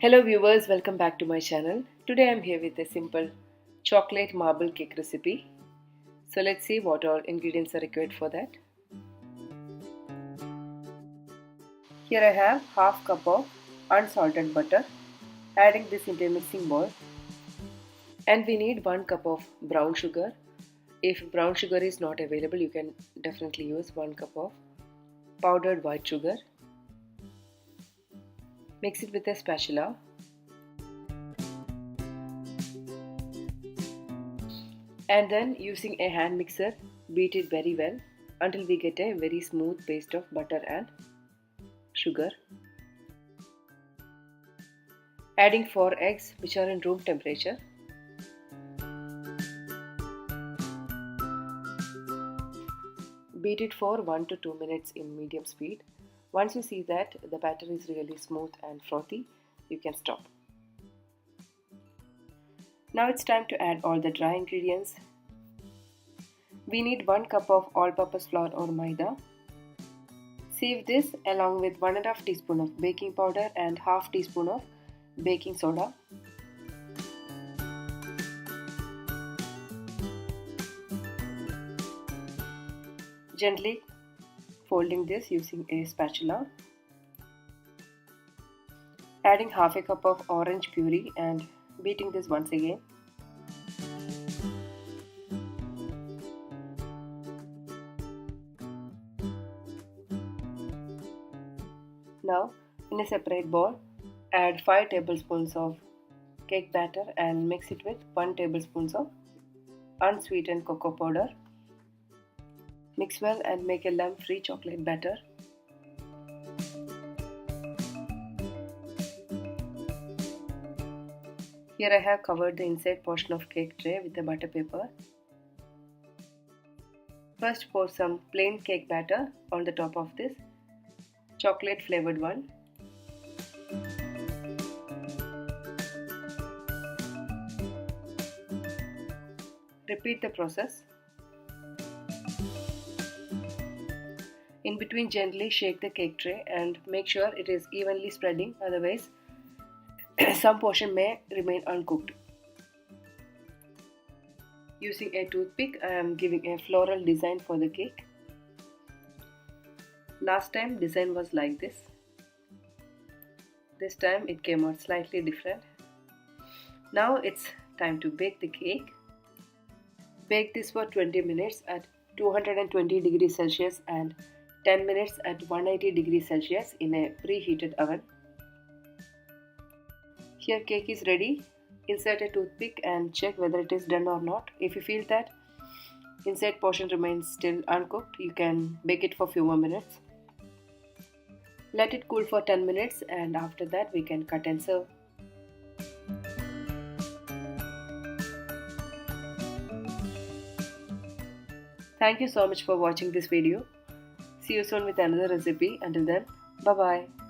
Hello viewers, welcome back to my channel. Today I'm here with a simple chocolate marble cake recipe. So let's see what all ingredients are required for that. Here I have half cup of unsalted butter. Adding this into a mixing bowl. And we need 1 cup of brown sugar. If brown sugar is not available, you can definitely use 1 cup of powdered white sugar. Mix it with a spatula. And then using a hand mixer, beat it very well until we get a very smooth paste of butter and sugar. Adding 4 eggs which are in room temperature. Beat it for 1 to 2 minutes in medium speed. Once you see that the batter is really smooth and frothy, you can stop. Now it's time to add all the dry ingredients. We need 1 cup of all-purpose flour or maida. Sieve this along with 1½ teaspoon of baking powder and ½ teaspoon of baking soda. Gently folding this using a spatula. Adding half a cup of orange puree and beating this once again. Now in a separate bowl, add 5 tablespoons of cake batter and mix it with 1 tablespoon of unsweetened cocoa powder. Mix well and make a lump-free chocolate batter. Here I have covered the inside portion of cake tray with a butter paper. First pour some plain cake batter on the top of this chocolate flavored one. Repeat the process. In between, gently shake the cake tray and make sure it is evenly spreading, otherwise some portion may remain uncooked. Using a toothpick, I am giving a floral design for the cake. Last time design was like this. This time it came out slightly different. Now it's time to bake the cake. Bake this for 20 minutes at 220 degrees Celsius and 10 minutes at 180 degrees Celsius in a preheated oven. Here cake is ready. Insert a toothpick and check whether it is done or not. If you feel that inside portion remains still uncooked, you can bake it for a few more minutes. Let it cool for 10 minutes and after that we can cut and serve. Thank you so much for watching this video. See you soon with another recipe. Until then, bye bye.